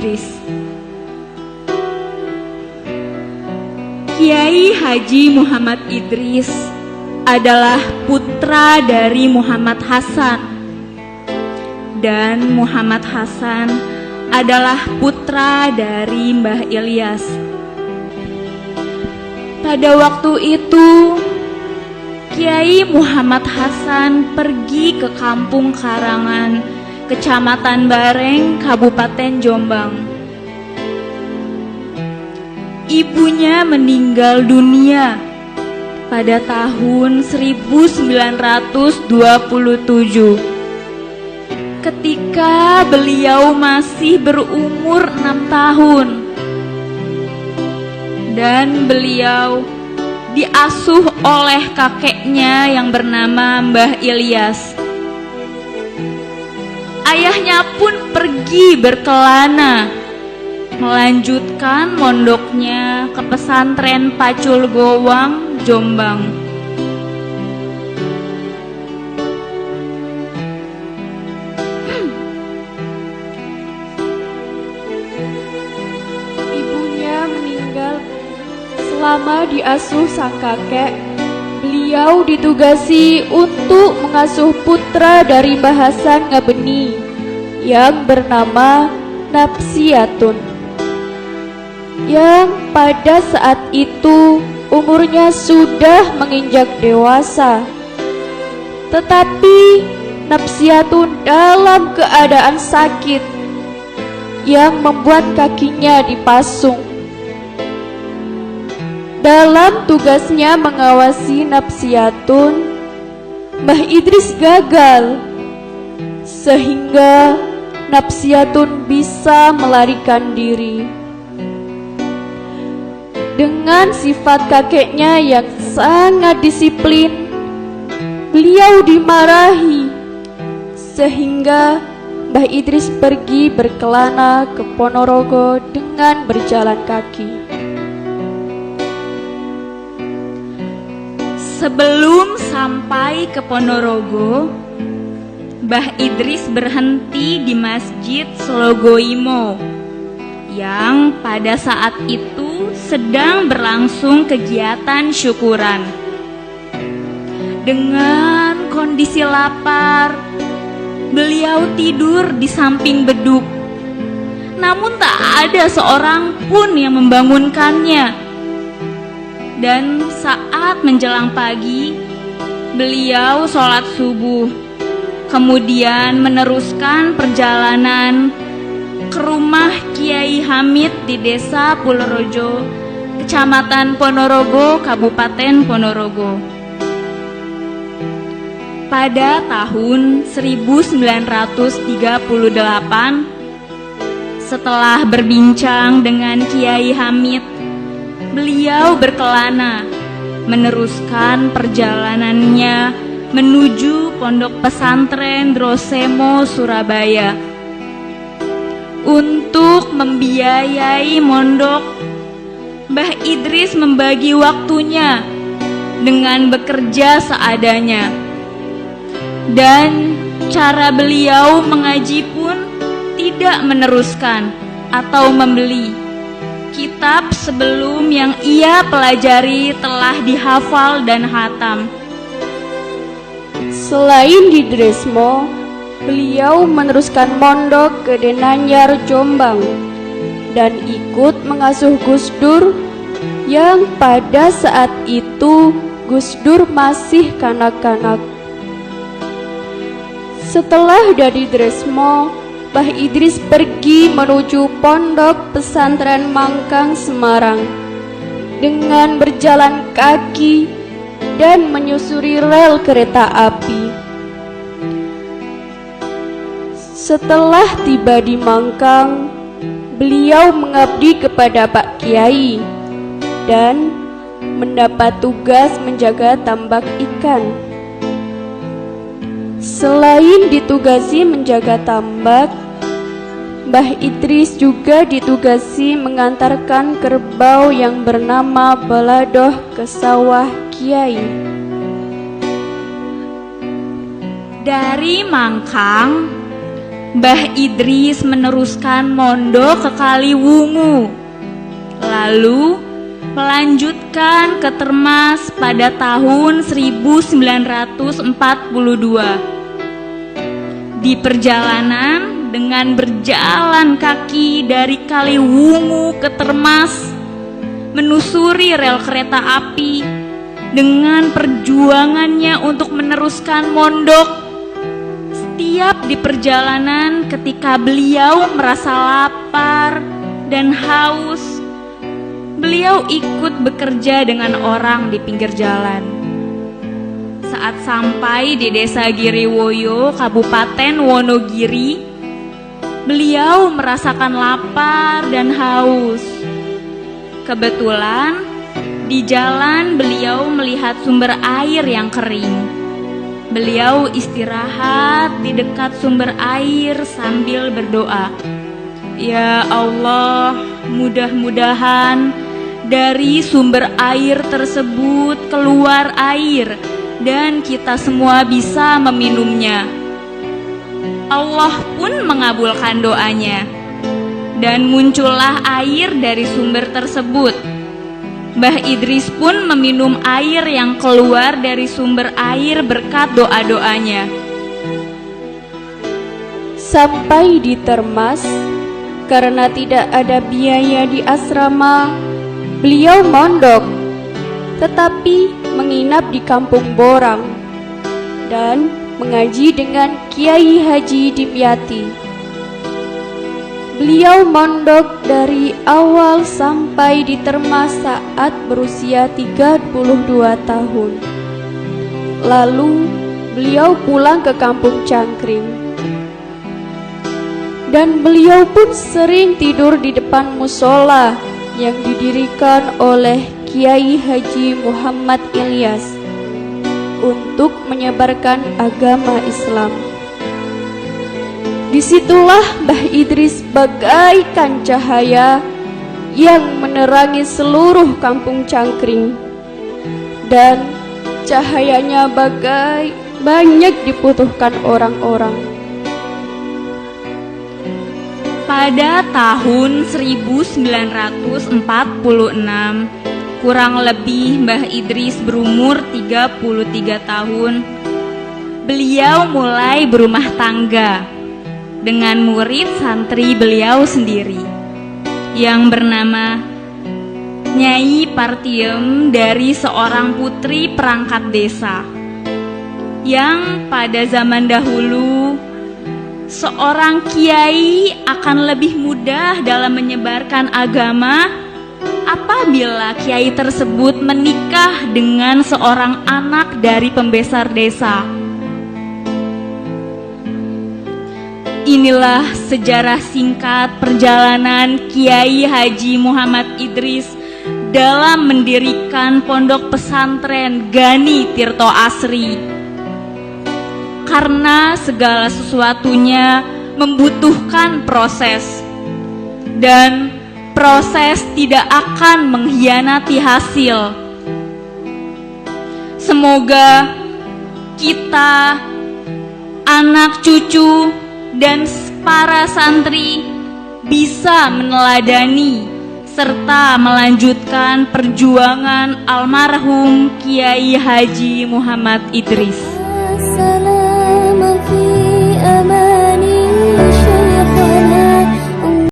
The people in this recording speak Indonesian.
Idris. Kiai Haji Muhammad Idris adalah putra dari Muhammad Hasan, dan Muhammad Hasan adalah putra dari Mbah Ilyas. Pada waktu itu, Kiai Muhammad Hasan pergi ke Kampung Karangan, Kecamatan Bareng, Kabupaten Jombang. Ibunya meninggal dunia pada tahun 1927 ketika beliau masih berumur 6 tahun, dan beliau diasuh oleh kakeknya yang bernama Mbah Ilyas. Ayahnya pun pergi berkelana melanjutkan mondoknya ke pesantren Pacul Gowang, Jombang. Ibunya meninggal selama diasuh sang kakek. Beliau ditugasi untuk mengasuh putra dari Mbah Hasan Ngabeni yang bernama Napsiatun, yang pada saat itu umurnya sudah menginjak dewasa. Tetapi Napsiatun dalam keadaan sakit yang membuat kakinya dipasung. Dalam tugasnya mengawasi Napsiatun, Mbah Idris gagal, sehingga Napsiatun bisa melarikan diri. Dengan sifat kakeknya yang sangat disiplin, beliau dimarahi, sehingga Mbah Idris pergi berkelana ke Ponorogo dengan berjalan kaki. Sebelum sampai ke Ponorogo, Mbah Idris berhenti di Masjid Slogoimo yang pada saat itu sedang berlangsung kegiatan syukuran. Dengan kondisi lapar, beliau tidur di samping beduk. Namun tak ada seorang pun yang membangunkannya. Dan saat menjelang pagi, beliau sholat subuh, kemudian meneruskan perjalanan ke rumah Kiai Hamid di Desa Pulorojo, Kecamatan Ponorogo, Kabupaten Ponorogo. Pada tahun 1938, setelah berbincang dengan Kiai Hamid, beliau berkelana meneruskan perjalanannya menuju Pondok Pesantren Drosemo, Surabaya. Untuk membiayai mondok, Mbah Idris membagi waktunya dengan bekerja seadanya. Dan cara beliau mengaji pun tidak meneruskan atau membeli. Kitab sebelum yang ia pelajari telah dihafal dan hatam. Selain di Dresmo, beliau meneruskan mondok ke Denanyar, Jombang, dan ikut mengasuh Gus Dur yang pada saat itu Gus Dur masih kanak-kanak. Setelah dari Dresmo, Mbah Idris pergi menuju Pondok Pesantren Mangkang, Semarang dengan berjalan kaki dan menyusuri rel kereta api. Setelah tiba di Mangkang, beliau mengabdi kepada Pak Kiai dan mendapat tugas menjaga tambak ikan. Selain ditugasi menjaga tambak, Mbah Idris juga ditugasi mengantarkan kerbau yang bernama Baladoh ke sawah Kiai. Dari Mangkang, Mbah Idris meneruskan mondok ke Kaliwungu, lalu melanjutkan ke Termas pada tahun 1942. Di perjalanan, dengan berjalan kaki dari Kaliwungu ke Termas, menusuri rel kereta api, dengan perjuangannya untuk meneruskan mondok, setiap di perjalanan ketika beliau merasa lapar dan haus, beliau ikut bekerja dengan orang di pinggir jalan. Saat sampai di Desa Giriwoyo, Kabupaten Wonogiri, beliau merasakan lapar dan haus. Kebetulan di jalan beliau melihat sumber air yang kering. Beliau istirahat di dekat sumber air sambil berdoa, "Ya Allah, mudah-mudahan dari sumber air tersebut keluar air dan kita semua bisa meminumnya." Allah pun mengabulkan doanya, dan muncullah air dari sumber tersebut. Mbah Idris pun meminum air yang keluar dari sumber air berkat doa-doanya. Sampai di Termas, karena tidak ada biaya di asrama, beliau mondok, tetapi menginap di Kampung Borang dan mengaji dengan Kiai Haji Dimyati. Beliau mondok dari awal sampai di Termas saat berusia 32 tahun. Lalu beliau pulang ke Kampung Cangkring. Dan beliau pun sering tidur di depan musola yang didirikan oleh Kiai Haji Muhammad Ilyas untuk menyebarkan agama Islam. Disitulah Mbah Idris bagaikan cahaya yang menerangi seluruh Kampung Cangkring, dan cahayanya bagai banyak dibutuhkan orang-orang. Pada tahun 1946, kurang lebih Mbah Idris berumur 33 tahun, beliau mulai berumah tangga dengan murid santri beliau sendiri yang bernama Nyai Partiem, dari seorang putri perangkat desa yang pada zaman dahulu seorang kiai akan lebih mudah dalam menyebarkan agama apabila kiai tersebut menikah dengan seorang anak dari pembesar desa. Inilah sejarah singkat perjalanan Kiai Haji Muhammad Idris dalam mendirikan pondok pesantren Gani Tirto Asri. Karena segala sesuatunya membutuhkan proses, dan proses tidak akan mengkhianati hasil. Semoga kita, anak cucu, dan para santri bisa meneladani serta melanjutkan perjuangan almarhum Kiai Haji Muhammad Idris.